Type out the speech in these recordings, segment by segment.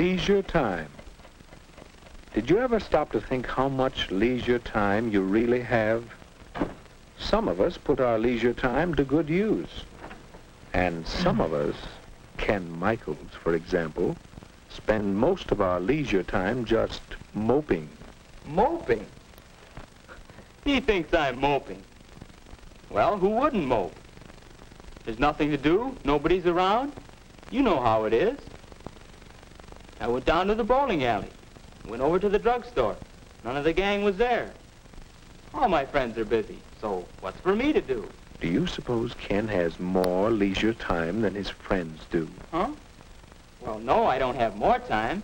Leisure time. Did you ever stop to think how much leisure time you really have? Some of us put our leisure time to good use. And some of us, Ken Michaels, for example, spend most of our leisure time just moping. Moping? He thinks I'm moping. Well, who wouldn't mope? There's nothing to do, nobody's around. You know how it is. I went down to the bowling alley, went over to the drugstore. None of the gang was there. All my friends are busy, so what's for me to do? Do you suppose Ken has more leisure time than his friends do? Huh? Well, no, I don't have more time.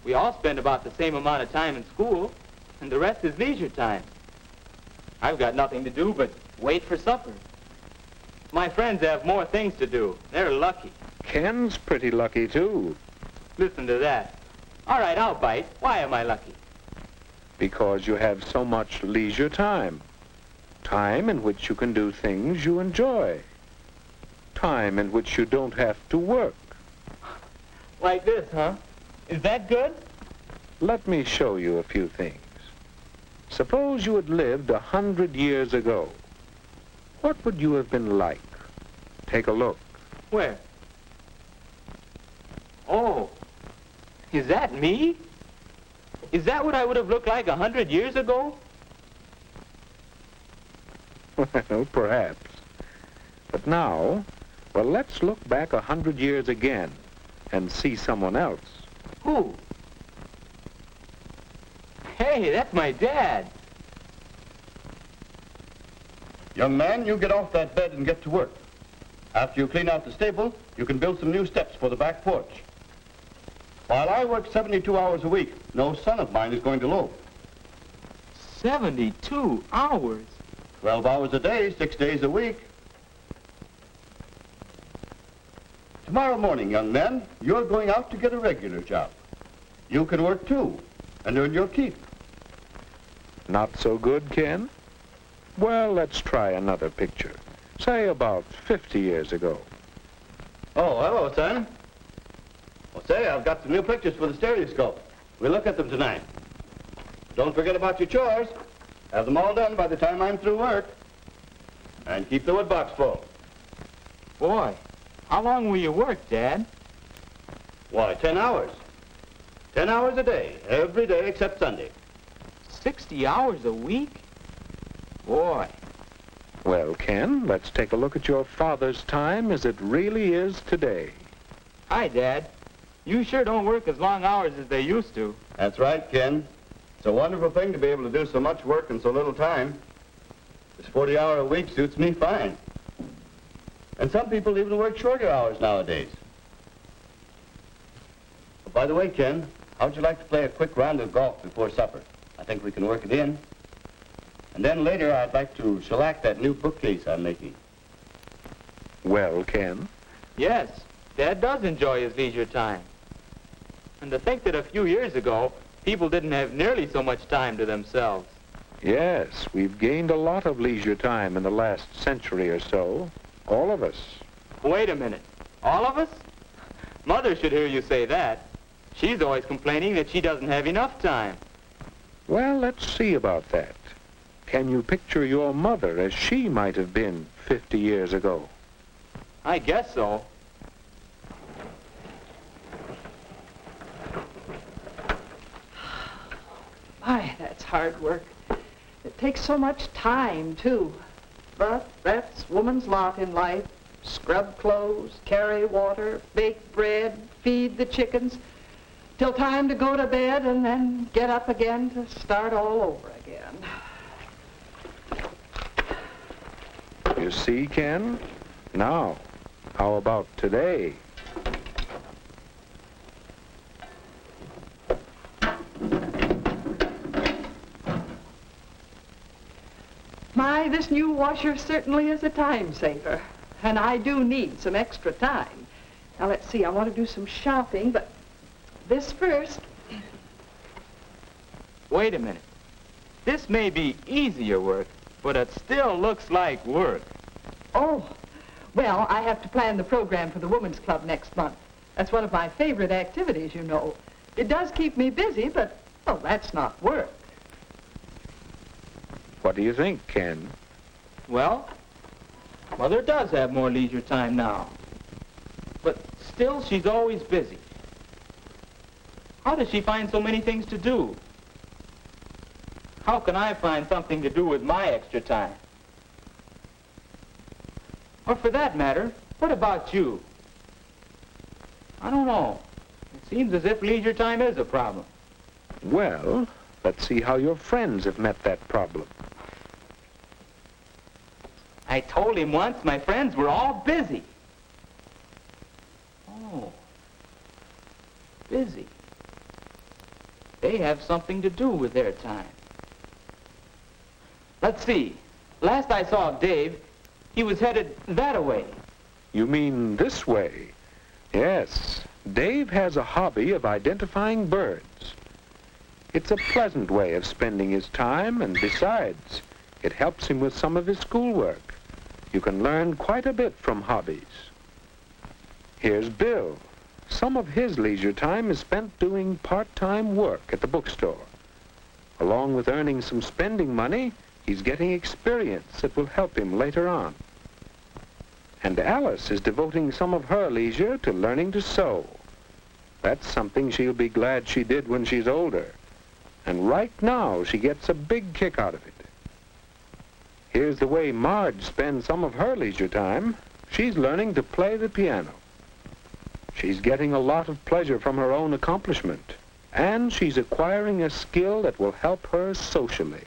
We all spend about the same amount of time in school, and the rest is leisure time. I've got nothing to do but wait for supper. My friends have more things to do. They're lucky. Ken's pretty lucky, too. Listen to that. All right, I'll bite. Why am I lucky? Because you have so much leisure time. Time in which you can do things you enjoy. Time in which you don't have to work. Like this, huh? Is that good? Let me show you a few things. Suppose you had lived 100 years ago. What would you have been like? Take a look. Where? Oh, is that me? Is that what I would have looked like 100 years ago? Well, perhaps. But now, well, let's look back 100 years again and see someone else. Who? Hey, that's my dad. Young man, you get off that bed and get to work. After you clean out the stable, you can build some new steps for the back porch. While I work 72 hours a week, no son of mine is going to loaf. 72 hours? 12 hours a day, 6 days a week. Tomorrow morning, young man, you're going out to get a regular job. You can work too, and earn your keep. Not so good, Ken? Well, let's try another picture. Say about 50 years ago. Oh, hello, son. Well, say, I've got some new pictures for the stereoscope. We'll look at them tonight. Don't forget about your chores. Have them all done by the time I'm through work. And keep the wood box full. Boy, how long will you work, Dad? Why, 10 hours. 10 hours a day, every day except Sunday. 60 hours a week? Boy. Well, Ken, let's take a look at your father's time as it really is today. Hi, Dad. You sure don't work as long hours as they used to. That's right, Ken. It's a wonderful thing to be able to do so much work in so little time. This 40-hour-a-week suits me fine. And some people even work shorter hours nowadays. But by the way, Ken, how'd you like to play a quick round of golf before supper? I think we can work it in. And then later, I'd like to shellac that new bookcase I'm making. Well, Ken? Yes, Dad does enjoy his leisure time. And to think that a few years ago, people didn't have nearly so much time to themselves. Yes, we've gained a lot of leisure time in the last century or so. All of us. Wait a minute. All of us? Mother should hear you say that. She's always complaining that she doesn't have enough time. Well, let's see about that. Can you picture your mother as she might have been 50 years ago? I guess so. My, that's hard work. It takes so much time, too. But that's woman's lot in life. Scrub clothes, carry water, bake bread, feed the chickens, till time to go to bed and then get up again to start all over again. You see, Ken? Now, how about today? My, this new washer certainly is a time saver. And I do need some extra time. Now, let's see, I want to do some shopping, but this first. Wait a minute. This may be easier work, but it still looks like work. Oh, well, I have to plan the program for the Women's Club next month. That's one of my favorite activities, you know. It does keep me busy, but, well, that's not work. What do you think, Ken? Well, Mother does have more leisure time now. But still, she's always busy. How does she find so many things to do? How can I find something to do with my extra time? Or for that matter, what about you? I don't know. It seems as if leisure time is a problem. Well, let's see how your friends have met that problem. I told him once my friends were all busy. Oh, busy. They have something to do with their time. Let's see. Last I saw of Dave, he was headed that-a-way. You mean this way? Yes. Dave has a hobby of identifying birds. It's a pleasant way of spending his time, and besides, it helps him with some of his schoolwork. You can learn quite a bit from hobbies. Here's Bill. Some of his leisure time is spent doing part-time work at the bookstore. Along with earning some spending money, he's getting experience that will help him later on. And Alice is devoting some of her leisure to learning to sew. That's something she'll be glad she did when she's older. And right now, she gets a big kick out of it. Here's the way Marge spends some of her leisure time. She's learning to play the piano. She's getting a lot of pleasure from her own accomplishment, and she's acquiring a skill that will help her socially.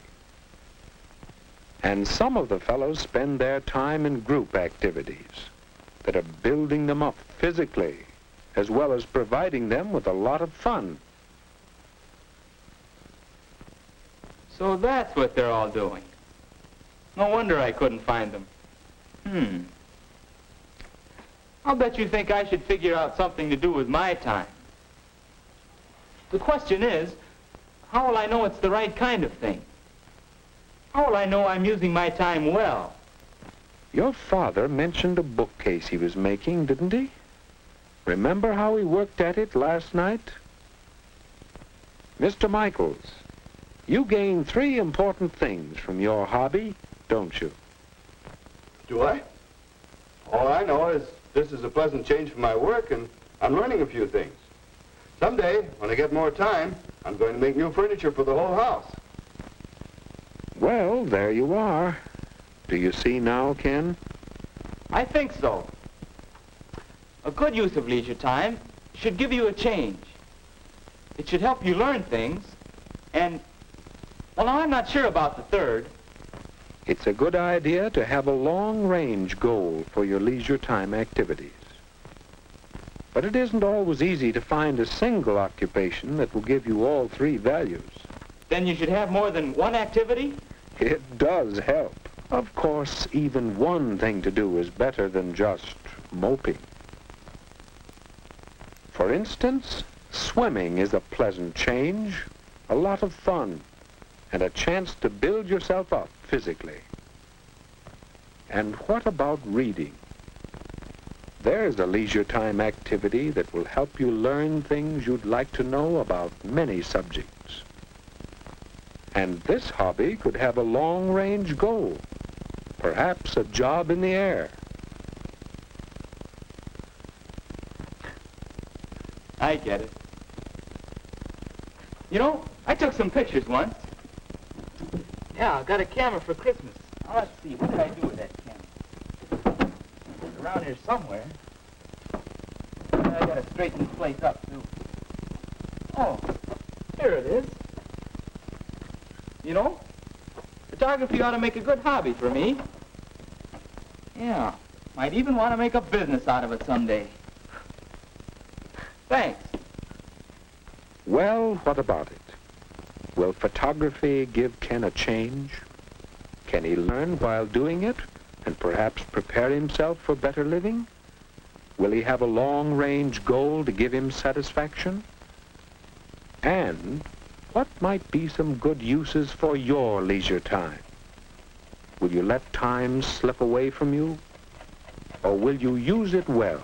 And some of the fellows spend their time in group activities that are building them up physically, as well as providing them with a lot of fun. So that's what they're all doing. No wonder I couldn't find them. I'll bet you think I should figure out something to do with my time. The question is, how will I know it's the right kind of thing? How will I know I'm using my time well? Your father mentioned a bookcase he was making, didn't he? Remember how he worked at it last night? Mr. Michaels, you gain 3 important things from your hobby, don't you? Do I? All I know is this is a pleasant change from my work, and I'm learning a few things. Someday, when I get more time, I'm going to make new furniture for the whole house. Well, there you are. Do you see now, Ken? I think so. A good use of leisure time should give you a change. It should help you learn things, and, well, now I'm not sure about the third. It's a good idea to have a long-range goal for your leisure time activities. But it isn't always easy to find a single occupation that will give you all 3 values. Then you should have more than one activity? It does help. Of course, even one thing to do is better than just moping. For instance, swimming is a pleasant change, a lot of fun, and a chance to build yourself up physically. And what about reading? There's a leisure time activity that will help you learn things you'd like to know about many subjects. And this hobby could have a long-range goal, perhaps a job in the air. I get it. You know, I took some pictures once. Yeah, I got a camera for Christmas. Now, let's see, what did I do with that camera? It's around here somewhere. And I gotta straighten this place up, too. Oh, here it is. You know, photography ought to make a good hobby for me. Yeah, might even want to make a business out of it someday. Thanks. Well, what about it? Will photography give Ken a change? Can he learn while doing it and perhaps prepare himself for better living? Will he have a long-range goal to give him satisfaction? And what might be some good uses for your leisure time? Will you let time slip away from you? Or will you use it well?